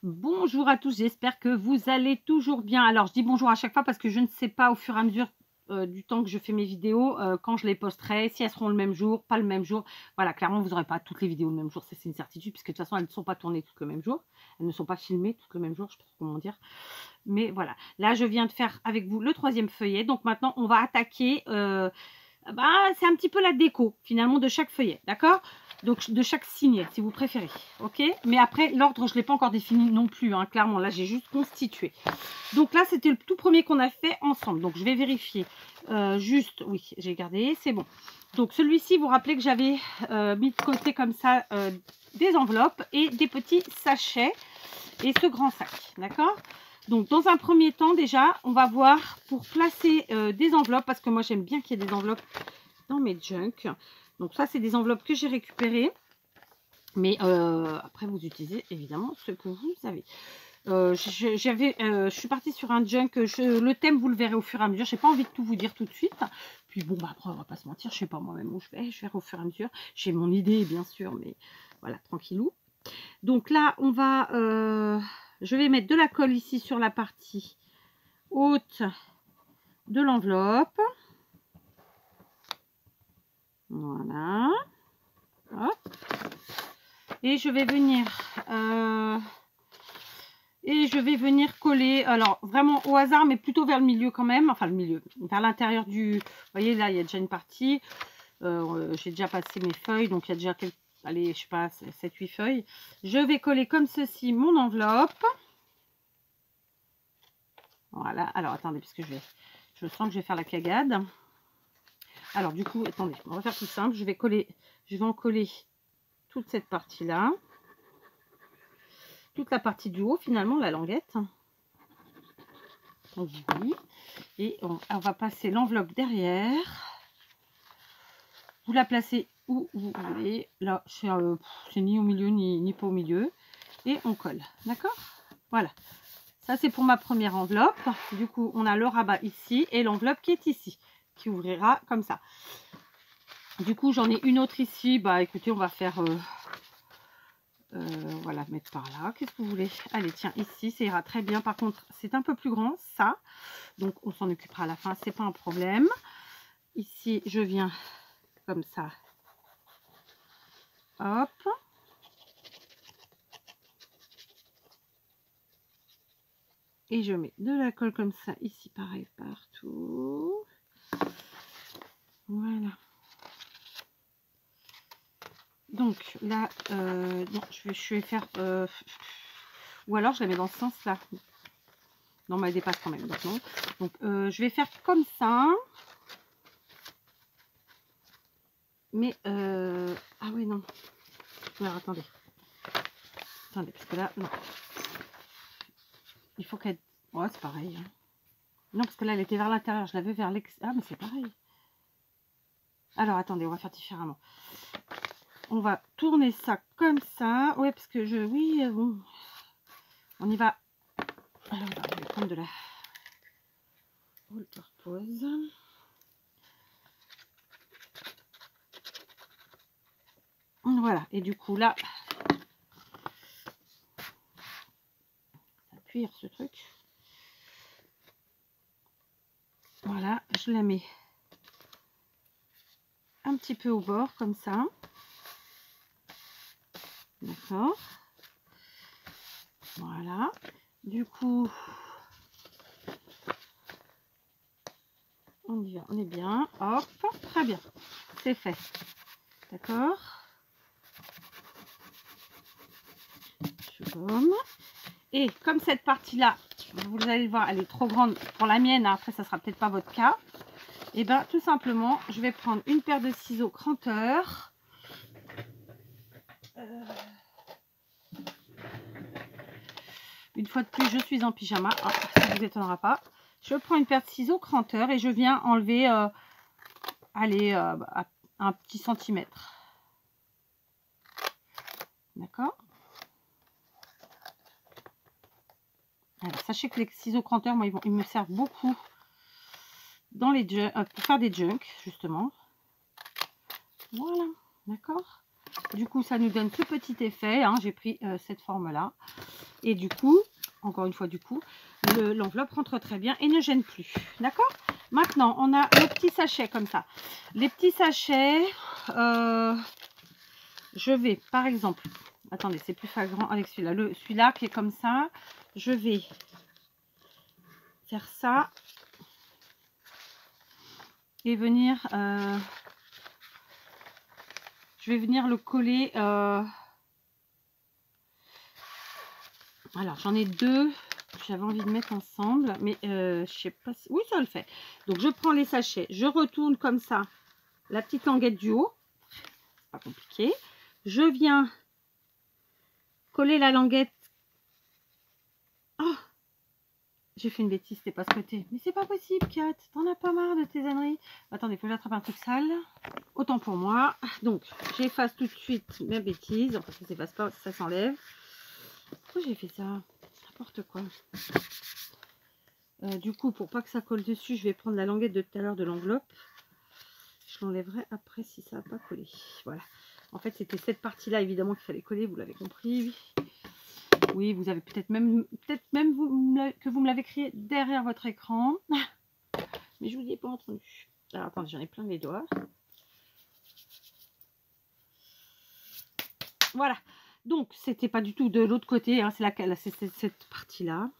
Bonjour à tous, j'espère que vous allez toujours bien. Alors, je dis bonjour à chaque fois parce que je ne sais pas au fur et à mesure du temps que je fais mes vidéos, quand je les posterai, si elles seront le même jour, pas le même jour. Voilà, clairement, vous n'aurez pas toutes les vidéos le même jour, c'est une certitude, puisque de toute façon, elles ne sont pas tournées toutes le même jour. Elles ne sont pas filmées toutes le même jour, je ne sais pas comment dire. Mais voilà, là, je viens de faire avec vous le 3e feuillet. Donc maintenant, on va attaquer... c'est un petit peu la déco, finalement, de chaque feuillet, d'accord? Donc, de chaque signet, si vous préférez, ok? Mais après, l'ordre, je ne l'ai pas encore défini non plus, hein, clairement. Là, j'ai juste constitué. Donc là, c'était le tout premier qu'on a fait ensemble. Donc, je vais vérifier. Juste, oui, j'ai gardé, c'est bon. Donc, celui-ci, vous vous rappelez que j'avais mis de côté comme ça des enveloppes et des petits sachets et ce grand sac, d'accord? Donc, dans un premier temps, déjà, on va voir pour placer des enveloppes, parce que moi, j'aime bien qu'il y ait des enveloppes dans mes junks. Donc, ça, c'est des enveloppes que j'ai récupérées. Mais après, vous utilisez évidemment ce que vous avez. Je suis partie sur un junk. Le thème, vous le verrez au fur et à mesure. Je n'ai pas envie de tout vous dire tout de suite. Puis bon, bah, après, on va pas se mentir. Je ne sais pas moi-même où je vais. Je vais au fur et à mesure. J'ai mon idée, bien sûr, mais voilà, tranquillou. Donc là, on va... je vais mettre de la colle ici sur la partie haute de l'enveloppe. Voilà. Hop. Et je vais venir coller, alors vraiment au hasard, mais plutôt vers le milieu quand même, enfin le milieu, vers l'intérieur du... Vous voyez, là, il y a déjà une partie. J'ai déjà passé mes feuilles, donc il y a déjà quelques... Allez, je sais pas, 7-8 feuilles. Je vais coller comme ceci mon enveloppe. Voilà, alors attendez, parce que je sens que je vais faire la cagade. Alors du coup, attendez, on va faire tout simple. Je vais en coller toute cette partie-là. Toute la partie du haut, finalement, la languette. Oui. Et on va passer l'enveloppe derrière. Vous la placez où vous voulez. Là, c'est ni au milieu, ni pas au milieu. Et on colle, d'accord? Voilà. Ça, c'est pour ma première enveloppe. Du coup, on a le rabat ici et l'enveloppe qui est ici, qui ouvrira comme ça. Du coup, j'en ai une autre ici. Bah, écoutez, on va faire... voilà, mettre par là. Qu'est-ce que vous voulez? Allez, tiens, ici, ça ira très bien. Par contre, c'est un peu plus grand, ça. Donc, on s'en occupera à la fin. C'est pas un problème. Ici, je viens comme ça. Hop. Et je mets de la colle comme ça, ici, pareil, partout. Voilà. Donc, là, non, je vais faire... ou alors, je la mets dans ce sens-là. Non, mais elle dépasse quand même. Donc, non. Donc, je vais faire comme ça. Mais, ah oui, non. Alors, attendez. Attendez, parce que là, non. Il faut qu'elle... Ouais, c'est pareil. Hein. Non, parce que là, elle était vers l'intérieur. Je l'avais vers l'extérieur. Ah, mais c'est pareil. Alors, attendez, on va faire différemment. On va tourner ça comme ça. Ouais, parce que oui, bon. On y va. Alors, je vais prendre de la Walter Pose. Voilà. Et du coup, là, ça va cuire ce truc. Voilà, je la mets un petit peu au bord, comme ça. D'accord. Voilà. Du coup, on y va, on est bien. Hop, très bien. C'est fait. D'accord. Je gomme. Et comme cette partie-là, vous allez le voir, elle est trop grande pour la mienne. Hein, après, ça sera peut-être pas votre cas. Et bien, tout simplement, je vais prendre une paire de ciseaux cranteurs. Une fois de plus, je suis en pyjama. Ah, ça ne vous étonnera pas. Je prends une paire de ciseaux cranteurs et je viens enlever, allez, un petit centimètre. D'accord. Alors, sachez que les ciseaux cranteurs, moi, ils me servent beaucoup dans pour faire des junks, justement. Voilà, d'accord. Du coup, ça nous donne ce petit effet. Hein. J'ai pris cette forme-là. Et du coup, encore une fois, du coup, l'enveloppe rentre très bien et ne gêne plus. D'accord? Maintenant, on a le petit sachet comme ça. Les petits sachets, je vais, par exemple, attendez, c'est plus flagrant avec celui-là. Celui-là qui est comme ça, je vais faire ça et venir, je vais venir le coller. Alors, j'en ai deux. J'avais envie de mettre ensemble, mais je sais pas si... Oui, ça le fait. Donc, je prends les sachets, je retourne comme ça la petite languette du haut. C'est pas compliqué. Je viens coller la languette. Oh, j'ai fait une bêtise, c'était pas ce côté. Mais c'est pas possible, Kat. T'en as pas marre de tes âneries. Attendez, il faut que j'attrape un truc sale. Autant pour moi. Donc, j'efface tout de suite mes bêtises. Enfin, ça s'efface pas, ça s'enlève. Pourquoi j'ai fait ça? N'importe quoi. Du coup, pour pas que ça colle dessus, je vais prendre la languette de tout à l'heure de l'enveloppe. Je l'enlèverai après si ça n'a pas collé. Voilà. En fait, c'était cette partie-là, évidemment, qu'il fallait coller. Vous l'avez compris. Oui, vous avez peut-être même que vous me l'avez écrit derrière votre écran. Mais je vous ai pas entendu. Alors, attendez, j'en ai plein les doigts. Voilà. Donc, c'était pas du tout de l'autre côté. Hein, c'est cette partie-là.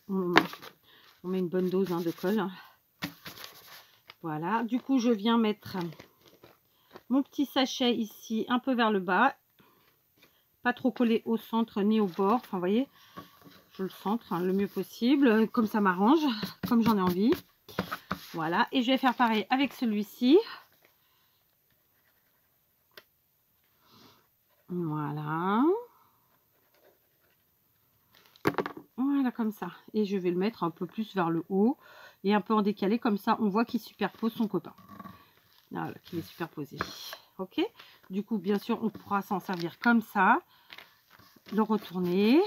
On met une bonne dose de colle. Voilà. Du coup, je viens mettre mon petit sachet ici, un peu vers le bas. Pas trop collé au centre ni au bord. Enfin, vous voyez, je le centre le mieux possible. Comme ça m'arrange, comme j'en ai envie. Voilà. Et je vais faire pareil avec celui-ci. Voilà. Voilà, comme ça. Et je vais le mettre un peu plus vers le haut et un peu en décalé. Comme ça, on voit qu'il superpose son copain. Voilà, qu'il est superposé. Ok. Du coup, bien sûr, on pourra s'en servir comme ça. Le retourner.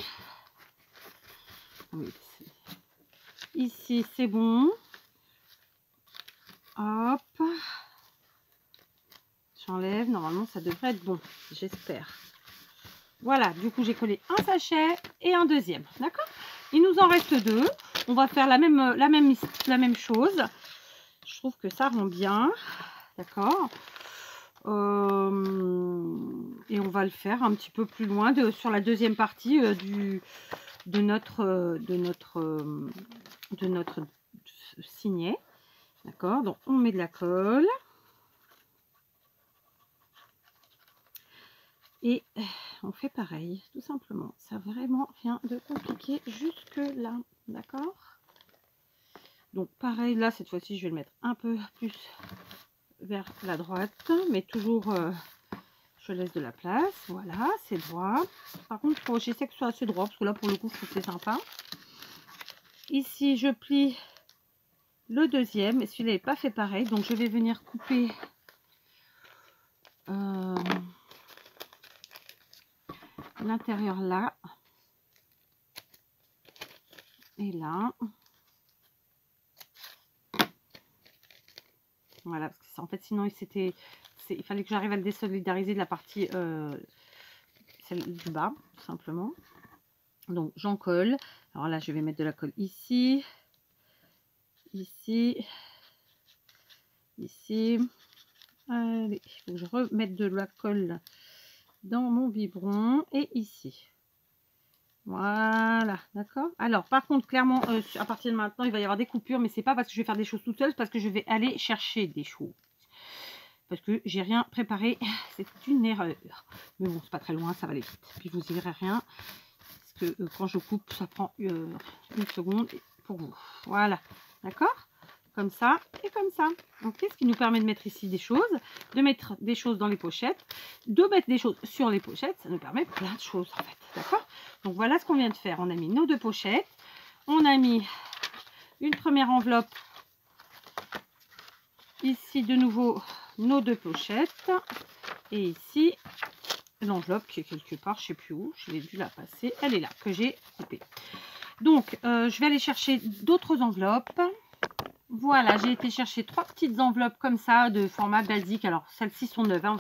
Oui, ici, c'est bon. Hop. J'enlève. Normalement, ça devrait être bon. J'espère. Voilà. Du coup, j'ai collé un sachet et un deuxième. D'accord? Il nous en reste deux. On va faire la même chose. Je trouve que ça rend bien. D'accord. Et on va le faire un petit peu plus loin sur la deuxième partie de notre signet. D'accord. Donc, on met de la colle. Et on fait pareil, tout simplement. Ça n'a vraiment rien de compliqué jusque là. D'accord. Donc, pareil, là, cette fois-ci, je vais le mettre un peu plus vers la droite. Mais toujours, je laisse de la place. Voilà, c'est droit. Par contre, j'essaie que ce soit assez droit, parce que là, pour le coup, je trouve que c'est sympa. Ici, je plie le deuxième. Et celui-là n'est pas fait pareil. Donc, je vais venir couper... l'intérieur là et là, voilà, parce que en fait sinon il fallait que j'arrive à le désolidariser de la partie celle du bas tout simplement. Donc j'en colle. Alors là je vais mettre de la colle ici, ici, ici. Allez, il faut que je remette de la colle dans mon biberon et ici. Voilà, d'accord. Alors, par contre, clairement, à partir de maintenant, il va y avoir des coupures, mais c'est pas parce que je vais faire des choses toute seule, c'est parce que je vais aller chercher des choses. Parce que j'ai rien préparé, c'est une erreur. Mais bon, c'est pas très loin, ça va aller vite. Puis vous y verrez rien, parce que quand je coupe, ça prend une seconde pour vous. Voilà, d'accord. Comme ça et comme ça. Ok, ce qui nous permet de mettre ici des choses, de mettre des choses dans les pochettes, de mettre des choses sur les pochettes. Ça nous permet plein de choses en fait. D'accord? Donc voilà ce qu'on vient de faire. On a mis nos deux pochettes. On a mis une première enveloppe. Ici de nouveau nos deux pochettes. Et ici l'enveloppe qui est quelque part, je ne sais plus où. Je l'ai dû la passer. Elle est là, que j'ai coupée. Donc, je vais aller chercher d'autres enveloppes. Voilà, j'ai été chercher 3 petites enveloppes comme ça, de format basique. Alors, celles-ci sont neuves, hein,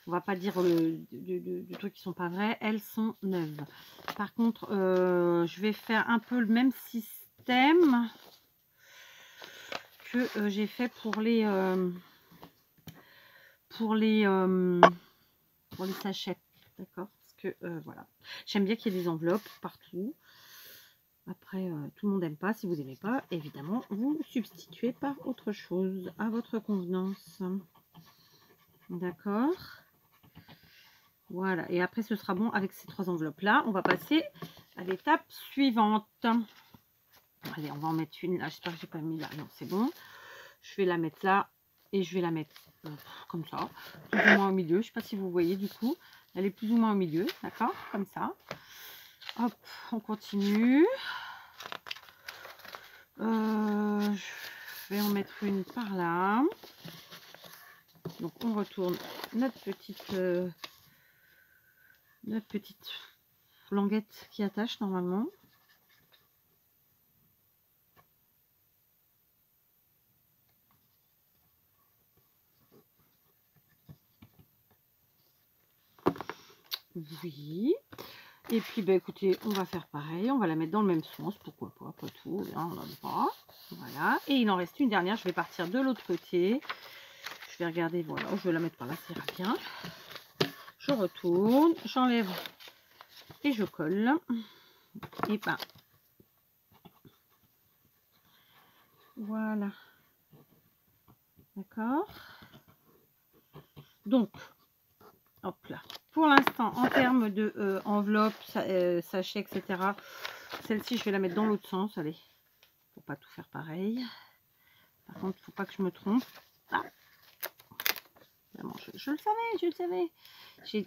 on va pas dire de trucs qui sont pas vrais. Elles sont neuves. Par contre, je vais faire un peu le même système que j'ai fait pour les sachets. D'accord? Parce que voilà. J'aime bien qu'il y ait des enveloppes partout. Après, tout le monde n'aime pas. Si vous n'aimez pas, évidemment, vous substituez par autre chose à votre convenance. D'accord? Voilà. Et après, ce sera bon avec ces 3 enveloppes-là. On va passer à l'étape suivante. Allez, on va en mettre une là. J'espère que j'ai pas mis là. Non, c'est bon. Je vais la mettre là. Et je vais la mettre comme ça. Plus ou moins au milieu. Je ne sais pas si vous voyez du coup. Elle est plus ou moins au milieu. D'accord? Comme ça. Hop, on continue. Je vais en mettre une par là. Donc on retourne notre petite languette qui attache normalement. Oui. Et puis bah écoutez, on va faire pareil, on va la mettre dans le même sens, pourquoi pas, après tout, hein, on a le droit. Voilà. Et il en reste une dernière, je vais partir de l'autre côté. Je vais regarder, voilà, je vais la mettre par là, ça ira bien. Je retourne, j'enlève et je colle. Et ben voilà. D'accord. Donc, hop là. Pour l'instant, en termes de enveloppe, sachet, etc., celle-ci, je vais la mettre dans l'autre sens. Allez, faut pas tout faire pareil. Par contre, faut pas que je me trompe. Ah. Je le savais, je le savais.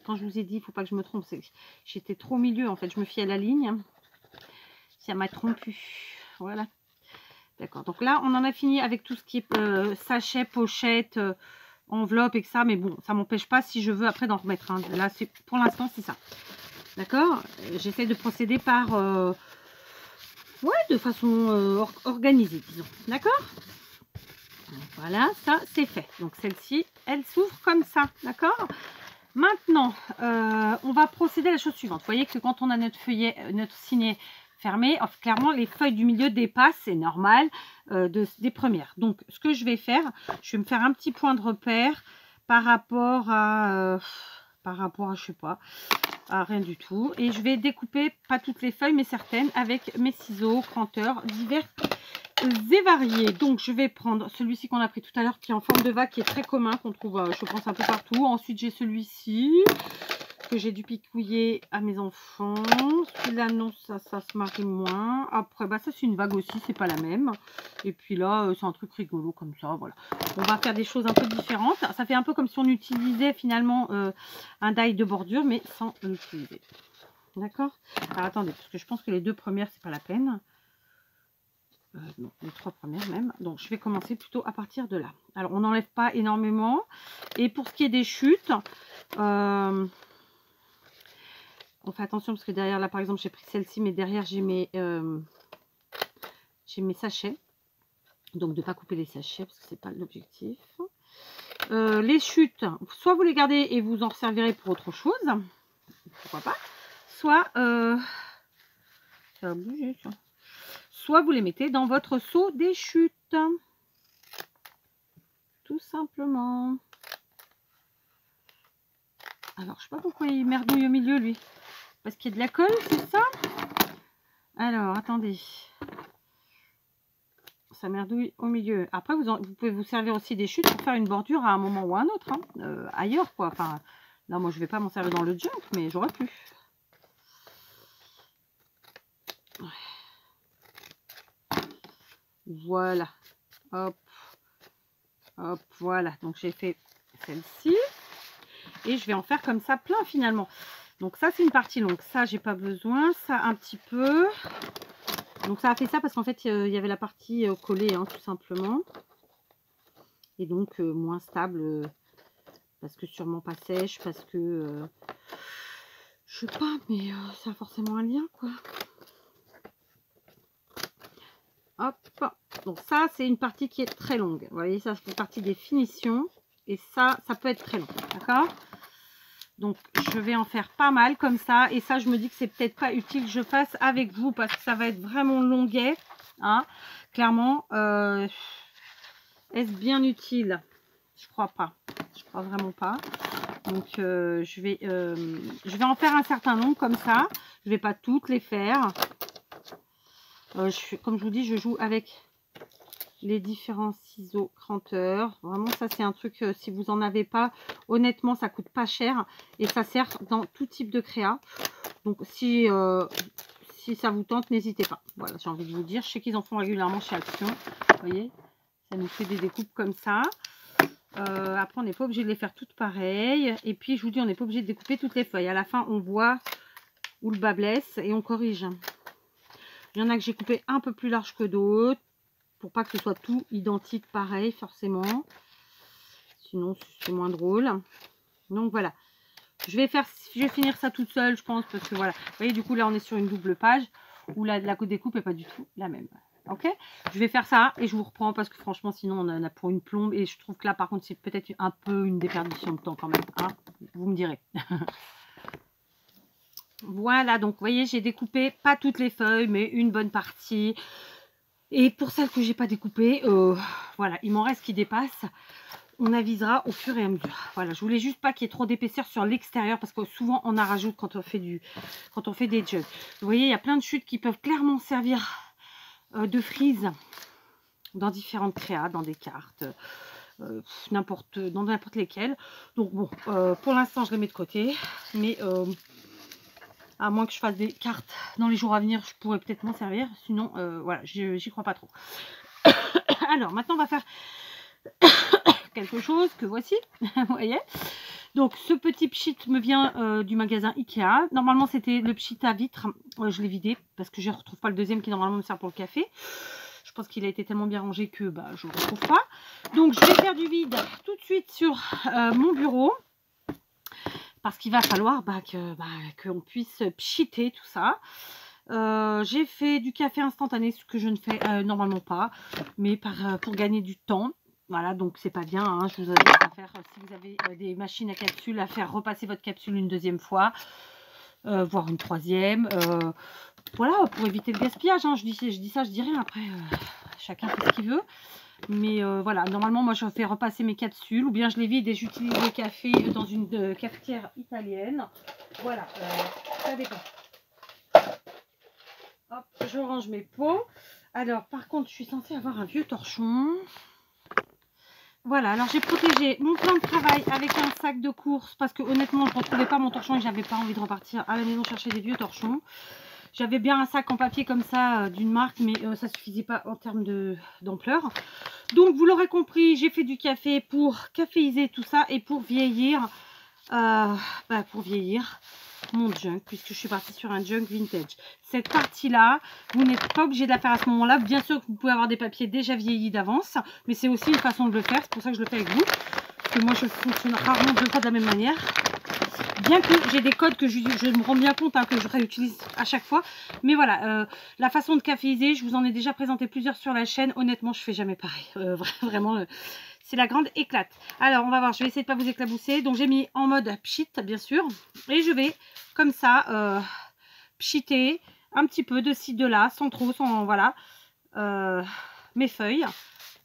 Quand je vous ai dit, il faut pas que je me trompe, j'étais trop au milieu, en fait. Je me fie à la ligne. Ça m'a trompé. Voilà. D'accord. Donc là, on en a fini avec tout ce qui est sachet, pochette, enveloppe et que ça. Mais bon, ça m'empêche pas si je veux après d'en remettre un. Là, pour l'instant, c'est ça. D'accord. J'essaie de procéder par... ouais, de façon organisée, disons. D'accord. Voilà, ça, c'est fait. Donc, celle-ci, elle s'ouvre comme ça. D'accord. Maintenant, on va procéder à la chose suivante. Vous voyez que quand on a notre feuillet, notre signet fermé, clairement, les feuilles du milieu dépassent, c'est normal, des premières. Donc, ce que je vais faire, je vais me faire un petit point de repère par rapport à je sais pas, à rien du tout. Et je vais découper, pas toutes les feuilles, mais certaines, avec mes ciseaux cranteurs divers et variés. Donc, je vais prendre celui-ci qu'on a pris tout à l'heure, qui est en forme de vague, qui est très commun, qu'on trouve, je pense, un peu partout. Ensuite, j'ai celui-ci, que j'ai dû picouiller à mes enfants. Celui-là, non, ça se marie moins. Après, bah, ça, c'est une vague aussi, c'est pas la même. Et puis là, c'est un truc rigolo comme ça, voilà. On va faire des choses un peu différentes. Ça fait un peu comme si on utilisait finalement un die de bordure, mais sans l'utiliser. D'accord? Alors, attendez, parce que je pense que les 2 premières, c'est pas la peine. Non, les 3 premières même. Donc, je vais commencer plutôt à partir de là. Alors, on n'enlève pas énormément. Et pour ce qui est des chutes, on fait attention parce que derrière, là, par exemple, j'ai pris celle-ci, mais derrière, j'ai mes sachets. Donc, de ne pas couper les sachets parce que c'est pas l'objectif. Les chutes, soit vous les gardez et vous en servirez pour autre chose. Pourquoi pas. Soit, ça va bouger, ça. Soit vous les mettez dans votre seau des chutes. Tout simplement. Alors, je sais pas pourquoi il merdouille au milieu, lui. Parce qu'il y a de la colle, c'est ça? Alors, attendez. Ça merdouille au milieu. Après, vous pouvez vous servir aussi des chutes pour faire une bordure à un moment ou à un autre. Hein. Ailleurs, quoi. Enfin, là, moi, je vais pas m'en servir dans le junk, mais j'aurais pu. Voilà. Hop. Hop, voilà. Donc, j'ai fait celle-ci. Et je vais en faire comme ça plein, finalement. Donc, ça, c'est une partie longue. Ça, j'ai pas besoin. Ça, un petit peu. Donc, ça a fait ça parce qu'en fait, il y avait la partie collée, hein, tout simplement. Et donc, moins stable. Parce que sûrement pas sèche. Parce que... je sais pas, mais ça a forcément un lien, quoi. Hop. Donc ça, c'est une partie qui est très longue. Vous voyez, ça fait partie des finitions. Et ça peut être très long. D'accord? Donc, je vais en faire pas mal comme ça. Et ça, je me dis que c'est peut-être pas utile que je fasse avec vous parce que ça va être vraiment longuet. Hein, clairement. Est-ce bien utile? Je crois pas. Je crois vraiment pas. Donc, je vais en faire un certain nombre comme ça. Je vais pas toutes les faire. Comme je vous dis, je joue avec les différents ciseaux cranteurs. Vraiment, ça, c'est un truc, si vous en avez pas, honnêtement, ça coûte pas cher. Et ça sert dans tout type de créa. Donc, si ça vous tente, n'hésitez pas. Voilà, j'ai envie de vous dire. Je sais qu'ils en font régulièrement chez Action. Vous voyez, ça nous fait des découpes comme ça. Après, on n'est pas obligé de les faire toutes pareilles. Et puis, je vous dis, on n'est pas obligé de découper toutes les feuilles. À la fin, on voit où le bas blesse et on corrige. Il y en a que j'ai coupé un peu plus large que d'autres. Pour pas que ce soit tout identique pareil, forcément. Sinon, c'est moins drôle. Donc, voilà. Je vais finir ça toute seule, je pense. Parce que, voilà. Vous voyez, du coup, là, on est sur une double page. Où la découpe n'est pas du tout la même. Ok, je vais faire ça et je vous reprends parce que franchement sinon on en a pour une plombe et je trouve que là par contre c'est peut-être un peu une déperdition de temps quand même, hein, vous me direz. Voilà, donc vous voyez j'ai découpé pas toutes les feuilles mais une bonne partie et pour celles que j'ai pas découpées, voilà, il m'en reste qui dépassent. On avisera au fur et à mesure. Voilà, je voulais juste pas qu'il y ait trop d'épaisseur sur l'extérieur parce que souvent on en rajoute quand on fait des jugs. Vous voyez, il y a plein de chutes qui peuvent clairement servir de frise dans différentes créas, dans des cartes, dans n'importe lesquelles. Donc bon, pour l'instant je les mets de côté, mais à moins que je fasse des cartes dans les jours à venir, je pourrais peut-être m'en servir. Sinon, voilà, j'y crois pas trop. Alors maintenant on va faire quelque chose que voici, vous voyez. Donc ce petit pchit me vient du magasin Ikea. Normalement c'était le pchit à vitre. Je l'ai vidé parce que je ne retrouve pas le deuxième qui normalement me sert pour le café. Je pense qu'il a été tellement bien rangé que je ne le retrouve pas. Donc je vais faire du vide tout de suite sur mon bureau. Parce qu'il va falloir qu'on puisse pchiter tout ça. J'ai fait du café instantané, ce que je ne fais normalement pas. Mais pour gagner du temps. Voilà, donc c'est pas bien, hein, je vous invite à faire, si vous avez des machines à capsules, à faire repasser votre capsule une deuxième fois, voire une troisième. Voilà, pour éviter le gaspillage, hein, je dis ça, je dis rien, après, chacun fait ce qu'il veut. Mais voilà, normalement, moi, je fais repasser mes capsules, ou bien je les vide et j'utilise le café dans une cafetière italienne. Voilà, ça dépend. Hop, je range mes pots. Alors, par contre, je suis censée avoir un vieux torchon. Voilà, alors j'ai protégé mon plan de travail avec un sac de course parce que honnêtement je ne retrouvais pas mon torchon et j'avais pas envie de repartir à la maison chercher des vieux torchons. J'avais bien un sac en papier comme ça d'une marque mais ça ne suffisait pas en termes d'ampleur. Donc vous l'aurez compris, j'ai fait du café pour caféiser tout ça et pour vieillir. Mon junk, puisque je suis partie sur un junk vintage. Cette partie-là, vous n'êtes pas obligé de la faire à ce moment-là. Bien sûr que vous pouvez avoir des papiers déjà vieillis d'avance, mais c'est aussi une façon de le faire. C'est pour ça que je le fais avec vous. Parce que moi, je fonctionne rarement deux fois de la même manière. Bien que j'ai des codes que je me rends bien compte que je réutilise à chaque fois. Mais voilà, la façon de caféiser, je vous en ai déjà présenté plusieurs sur la chaîne. Honnêtement, je fais jamais pareil. Vraiment... c'est la grande éclate. Alors, on va voir. Je vais essayer de pas vous éclabousser. Donc, j'ai mis en mode pchit, bien sûr. Et je vais, comme ça, pchiter un petit peu de ci, de là, sans trop, voilà, mes feuilles.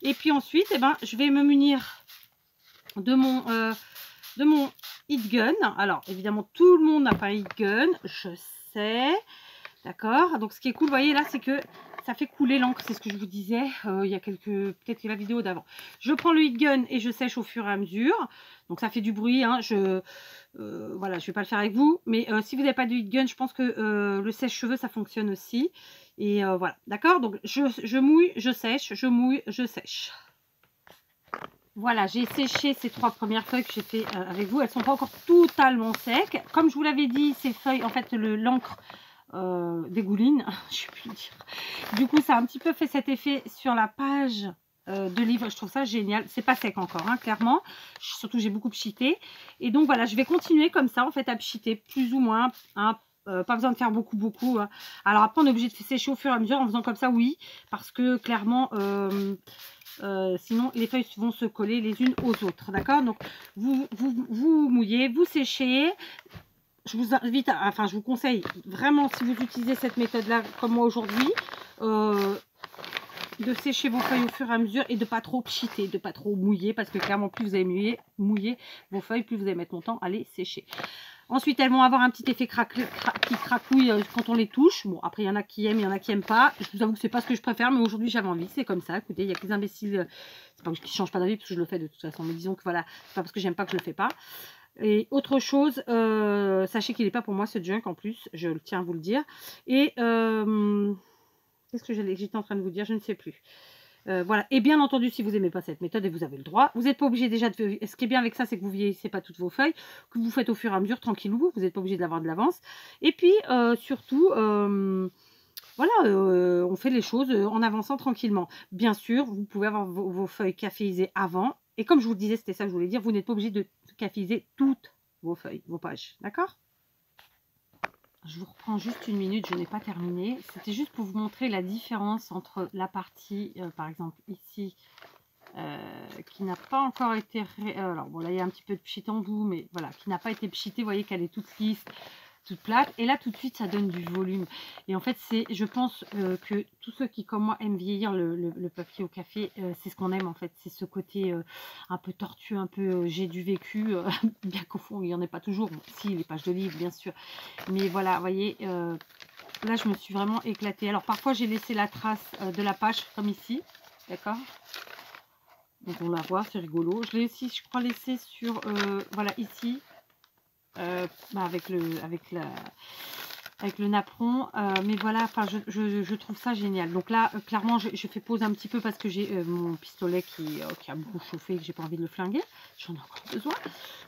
Et puis ensuite, je vais me munir de mon heat gun. Alors, évidemment, tout le monde n'a pas un heat gun. Je sais. D'accord. Donc, ce qui est cool, vous voyez, là, c'est que ça fait couler l'encre, c'est ce que je vous disais il y a peut-être la vidéo d'avant. Je prends le heat gun et je sèche au fur et à mesure. Donc ça fait du bruit, hein. Voilà, je vais pas le faire avec vous. Mais si vous n'avez pas de heat gun, je pense que le sèche-cheveux, ça fonctionne aussi. Et voilà, d'accord. Donc je mouille, je sèche, je mouille, je sèche. Voilà, j'ai séché ces 3 premières feuilles que j'ai fait avec vous. Elles sont pas encore totalement secs. Comme je vous l'avais dit, ces feuilles, en fait, l'encre... dégouline, je sais plus le dire. Du coup, ça a un petit peu fait cet effet sur la page de livre. Je trouve ça génial. C'est pas sec encore, hein, clairement. Surtout, j'ai beaucoup pchité. Et donc, voilà, je vais continuer comme ça, en fait, à pchiter plus ou moins, hein, pas besoin de faire beaucoup. Hein. Alors après, on est obligé de sécher au fur et à mesure en faisant comme ça, oui. Parce que clairement, sinon les feuilles vont se coller les unes aux autres. D'accord? Donc, vous mouillez, vous séchez. Je vous invite, enfin, je vous conseille vraiment, si vous utilisez cette méthode-là, comme moi aujourd'hui, de sécher vos feuilles au fur et à mesure et de pas trop pchiter, de pas trop mouiller, parce que clairement, plus vous allez mouiller vos feuilles, plus vous allez mettre longtemps à les sécher. Ensuite, elles vont avoir un petit effet qui cracouille quand on les touche. Bon, après, il y en a qui aiment, il y en a qui n'aiment pas. Je vous avoue que c'est pas ce que je préfère, mais aujourd'hui, j'avais envie. C'est comme ça. Écoutez, il y a que les imbéciles, c'est pas que je ne change pas d'avis, parce que je le fais de toute façon. Mais disons que voilà, c'est pas parce que j'aime pas que je le fais pas. Et autre chose, sachez qu'il n'est pas pour moi ce junk en plus, je tiens à vous le dire. Et qu'est-ce que j'étais en train de vous dire, je ne sais plus. Voilà, et bien entendu, si vous n'aimez pas cette méthode, et vous avez le droit, vous n'êtes pas obligé déjà de... Ce qui est bien avec ça, c'est que vous ne vieillissez pas toutes vos feuilles, que vous faites au fur et à mesure, tranquillou, vous n'êtes pas obligé de l'avoir de l'avance. Et puis, surtout, voilà, on fait les choses en avançant tranquillement. Bien sûr, vous pouvez avoir vos feuilles caféisées avant, et comme je vous le disais, c'était ça que je voulais dire, vous n'êtes pas obligé de caféiser toutes vos feuilles, vos pages, d'accord ? Je vous reprends juste une minute, je n'ai pas terminé. C'était juste pour vous montrer la différence entre la partie, par exemple ici, qui n'a pas encore été... alors bon, là il y a un petit peu de pchit en bout, mais voilà, qui n'a pas été pchitée, vous voyez qu'elle est toute lisse, toute plate. Et là tout de suite ça donne du volume. Et en fait c'est, je pense que tous ceux qui comme moi aiment vieillir le papier au café, c'est ce qu'on aime en fait. C'est ce côté un peu tortueux, un peu j'ai du vécu, bien qu'au fond il n'y en ait pas toujours. Bon, si, les pages de livres bien sûr. Mais voilà, vous voyez, là je me suis vraiment éclatée. Alors parfois j'ai laissé la trace de la page comme ici, d'accord. Donc on la voit, c'est rigolo. Je l'ai aussi, je crois, laissé sur, voilà, ici. Avec le napperon, mais voilà, enfin je trouve ça génial. Donc là clairement je fais pause un petit peu parce que j'ai mon pistolet qui a beaucoup chauffé et que j'ai pas envie de le flinguer, j'en ai encore besoin.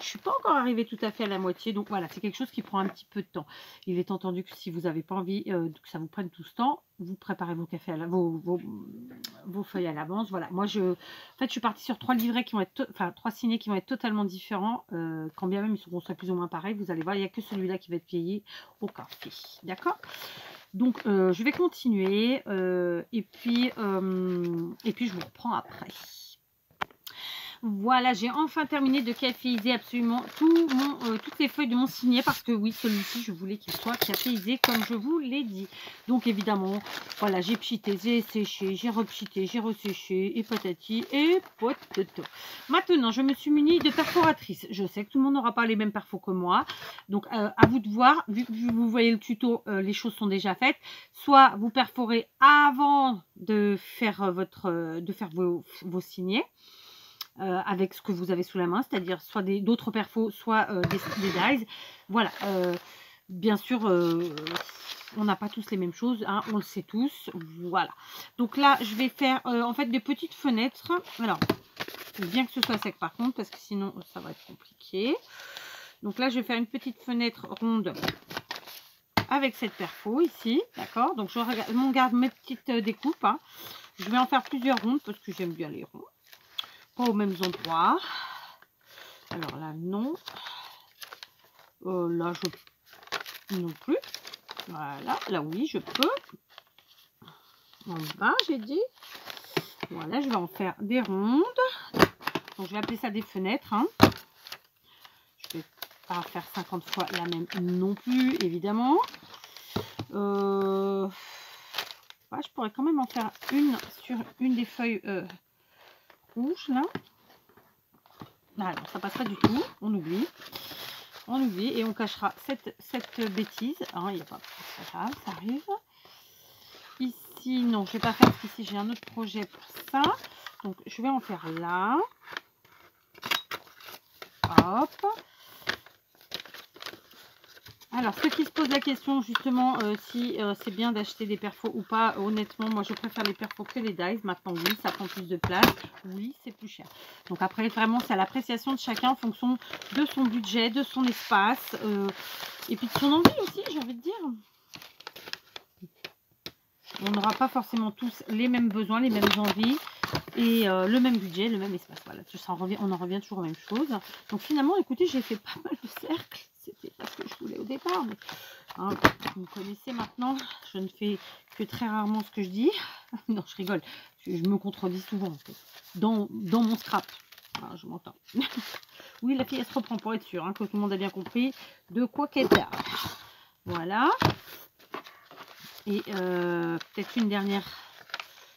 Je suis pas encore arrivée tout à fait à la moitié, donc voilà, c'est quelque chose qui prend un petit peu de temps. Il est entendu que si vous n'avez pas envie que ça vous prenne tout ce temps, vous préparez vos cafés à vos feuilles à l'avance. Voilà, moi en fait je suis partie sur 3 livrets qui vont être, enfin 3 signés qui vont être totalement différents, quand bien même ils seront plus ou moins pareils. Vous allez voir, il n'y a que celui-là qui va être vieilli au café, d'accord. Donc je vais continuer et puis je vous reprends après. Voilà, j'ai enfin terminé de caféiser absolument toutes les feuilles de mon signet, parce que oui, celui-ci, je voulais qu'il soit caféisé comme je vous l'ai dit. Donc évidemment, voilà, j'ai pchité, j'ai séché, j'ai repchité, j'ai resséché, et patati et potato. Maintenant, je me suis munie de perforatrices. Je sais que tout le monde n'aura pas les mêmes perfos que moi. Donc à vous de voir, vu que vous voyez le tuto, les choses sont déjà faites. Soit vous perforez avant de faire, vos signets. Avec ce que vous avez sous la main, c'est-à-dire soit d'autres perfos, soit des dies. Voilà, bien sûr, on n'a pas tous les mêmes choses, hein, on le sait tous. Voilà, donc là, je vais faire en fait des petites fenêtres. Alors, il faut bien que ce soit sec par contre, parce que sinon, ça va être compliqué. Donc là, je vais faire une petite fenêtre ronde avec cette perfo ici, d'accord. Donc, je regarde mes petites découpes. Hein. Je vais en faire plusieurs rondes, parce que j'aime bien les ronds. Pas aux mêmes endroits. Alors là, non. Là, non plus. Voilà. Là, oui, je peux. En bas, j'ai dit. Voilà, je vais en faire des rondes. Donc, je vais appeler ça des fenêtres. Hein. Je vais pas faire 50 fois la même non plus, évidemment. Je pourrais quand même en faire une sur une des feuilles rouges, là. Ah non, ça passe pas du tout, on oublie et on cachera cette bêtise. Hein, il n'y a pas, c'est pas grave, ça arrive. Ici, non, je vais pas faire parce qu'ici j'ai un autre projet pour ça. Donc je vais en faire là. Hop. Alors, ceux qui se posent la question justement si c'est bien d'acheter des perfos ou pas, honnêtement, moi je préfère les perfos que les dies. Maintenant, oui, ça prend plus de place. Oui, c'est plus cher. Donc après, vraiment, c'est à l'appréciation de chacun en fonction de son budget, de son espace et puis de son envie aussi, j'ai envie de dire. On n'aura pas forcément tous les mêmes besoins, les mêmes envies et le même budget, le même espace. Voilà, on en revient toujours aux mêmes choses. Donc finalement, écoutez, j'ai fait pas mal de cercles. c'était pas ce que je voulais au départ. Mais, hein, vous me connaissez maintenant, je ne fais que très rarement ce que je dis. Non, je rigole, je me contredis souvent en fait. Dans mon scrap, ah, je m'entends. Oui, la fille, elle se reprend pour être sûre hein, que tout le monde a bien compris de quoi qu'elle parle. Voilà. Et peut-être une dernière,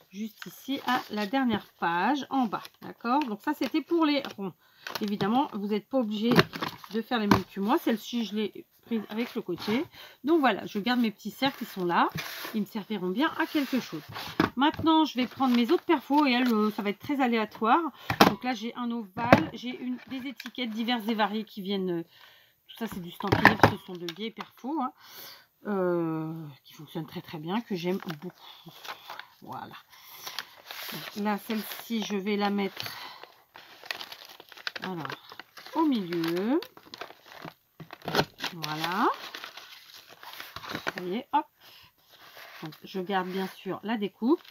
juste ici, à la dernière page, en bas. D'accord? Donc ça, c'était pour les ronds. Évidemment, vous n'êtes pas obligé de faire les mêmes que moi. Celle-ci, je l'ai prise avec le côté. Donc voilà, je garde mes petits cercles qui sont là. Ils me serviront bien à quelque chose. Maintenant, je vais prendre mes autres perfos et elles, ça va être très aléatoire. Donc là, j'ai un ovale, j'ai des étiquettes diverses et variées qui viennent. Tout ça, c'est du Stampin' Up, ce sont de vieilles perfos hein, qui fonctionnent très très bien, que j'aime beaucoup. Voilà. Donc là, celle-ci, je vais la mettre alors au milieu. Voilà. Ça y est, hop. Donc, je garde bien sûr la découpe.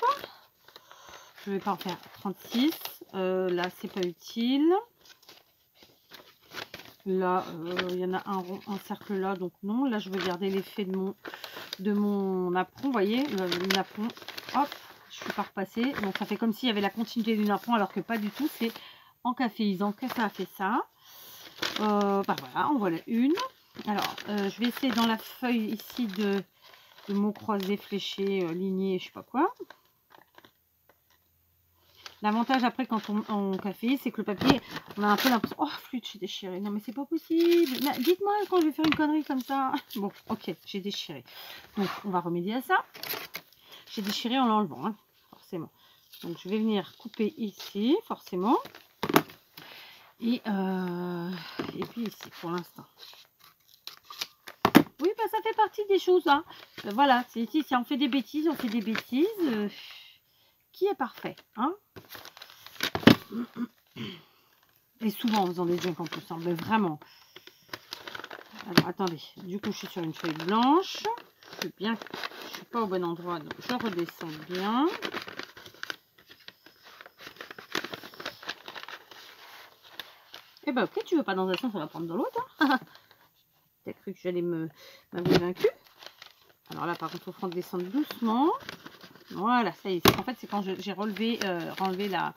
Je ne vais pas en faire 36. Là, c'est pas utile. Là, il y en a un cercle là, donc non. Là, je veux garder l'effet de mon napperon. Vous voyez, le napperon. Hop, je suis pas repassée. Donc, ça fait comme s'il y avait la continuité du napperon, alors que pas du tout. C'est en caféisant que ça a fait ça. Bah voilà, en voilà une. Alors, je vais essayer dans la feuille ici de mots croisés, fléchés, lignés, je sais pas quoi. L'avantage après quand on café, c'est que le papier, on a un peu l'impression, oh flûte, j'ai déchiré. Non mais c'est pas possible. Dites-moi quand je vais faire une connerie comme ça. Bon, ok, j'ai déchiré. Donc on va remédier à ça. J'ai déchiré en l'enlevant, hein, forcément. Donc je vais venir couper ici, forcément. Et puis ici pour l'instant. Oui, bah, ça fait partie des choses. Hein. Voilà, c'est ici, si on fait des bêtises, on fait des bêtises. Qui est parfait hein? Et souvent en faisant des junk en plus, hein, mais vraiment. Alors attendez, du coup je suis sur une feuille blanche. Je suis pas au bon endroit, donc je redescends bien. Et ben ok, tu veux pas dans un sens, ça va prendre dans l'autre. Hein. T'as cru que j'allais m'avouer vaincu. Alors là par contre, il faut descendre doucement. Voilà, ça y est. En fait, c'est quand j'ai renlevé la...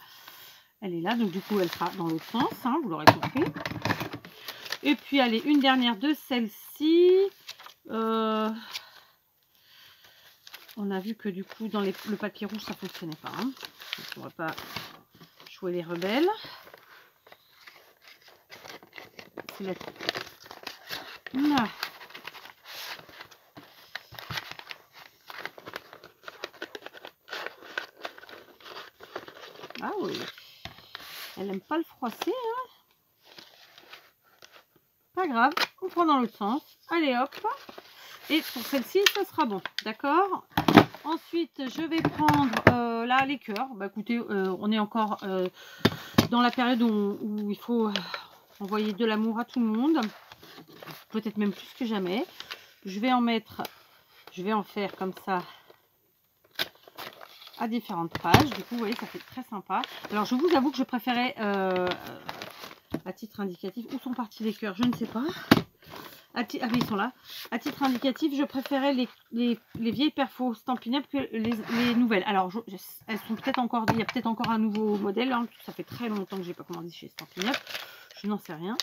Elle est là, donc du coup, elle sera dans l'autre sens, hein, vous l'aurez compris. Et puis, allez, une dernière de celle-ci. On a vu que du coup, dans le papier rouge, ça ne fonctionnait pas. Hein. Donc, on ne va pas jouer les rebelles. C'est la... Là. Ah oui. Elle n'aime pas le froisser. Hein. Pas grave. On prend dans l'autre sens. Allez, hop. Et pour celle-ci, ça sera bon. D'accord. Ensuite, je vais prendre là les cœurs. Bah, écoutez, on est encore dans la période où il faut envoyer de l'amour à tout le monde. Peut-être même plus que jamais. Je vais en faire comme ça à différentes pages. Du coup, vous voyez, ça fait très sympa. Alors, je vous avoue que je préférais, à titre indicatif, où sont partis les cœurs? Je ne sais pas. Ah oui, ils sont là. À titre indicatif, je préférais les vieilles perfos Stampin' Up que les nouvelles. Alors, elles sont peut-être encore... Il y a peut-être encore un nouveau modèle. Hein. Ça fait très longtemps que je n'ai pas commandé chez Stampin' Up. Je n'en sais rien.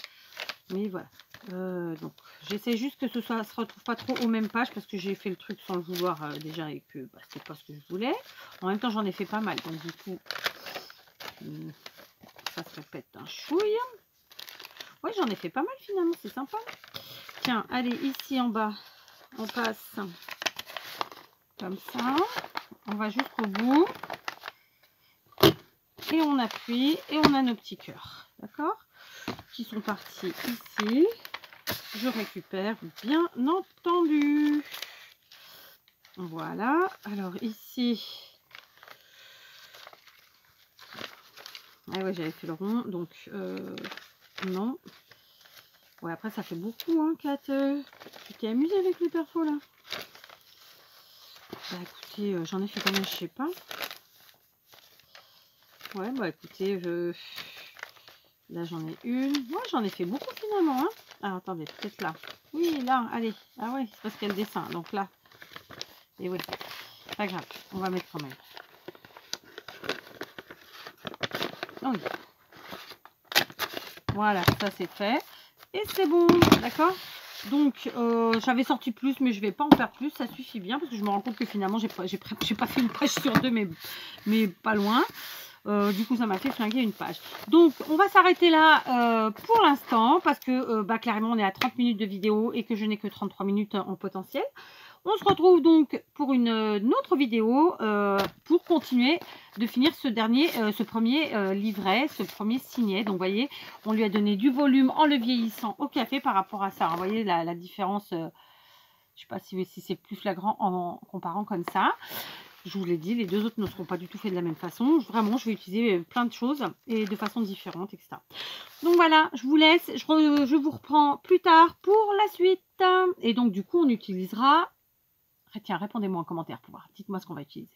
Mais voilà. Donc, j'essaie juste que se retrouve pas trop aux mêmes pages parce que j'ai fait le truc sans le vouloir déjà et que bah, c'est pas ce que je voulais. En même temps, j'en ai fait pas mal. Donc, du coup, ça se répète un chouille. Oui, j'en ai fait pas mal finalement. C'est sympa. Tiens, allez, ici en bas, on passe comme ça. On va jusqu'au bout. Et on appuie et on a nos petits cœurs. D'accord? Qui sont partis ici. Je récupère, bien entendu. Voilà. Alors ici. Ah ouais, j'avais fait le rond. Donc, non. Ouais, après, ça fait beaucoup, hein, Kat. Tu t'es amusée avec les perfos, là? Bah, écoutez, j'en ai fait quand même, je sais pas. Ouais, bah, écoutez, là, j'en ai une. Ouais, j'en ai fait beaucoup, finalement, hein. Ah, attendez, peut-être là. Oui, là, allez. Ah oui, c'est parce qu'il y a le dessin. Donc là. Et oui, pas grave. On va mettre quand même. Oui. Voilà, ça c'est fait. Et c'est bon, d'accord. Donc, j'avais sorti plus, mais je vais pas en faire plus. Ça suffit bien, parce que je me rends compte que finalement, j'ai pas fait une page sur deux, mais pas loin. Du coup, ça m'a fait flinguer une page. Donc, on va s'arrêter là pour l'instant, parce que clairement, on est à 30 minutes de vidéo et que je n'ai que 33 minutes en potentiel. On se retrouve donc pour une autre vidéo pour continuer de finir ce premier livret, ce premier signet. Donc, vous voyez, on lui a donné du volume en le vieillissant au café par rapport à ça. Vous voyez la différence, je ne sais pas si c'est plus flagrant en comparant comme ça. Je vous l'ai dit, les deux autres ne seront pas du tout faits de la même façon. Vraiment, je vais utiliser plein de choses et de façon différente, etc. Donc voilà, je vous laisse. Je vous reprends plus tard pour la suite. Et donc, du coup, on utilisera... Tiens, répondez-moi en commentaire pour voir. Dites-moi ce qu'on va utiliser.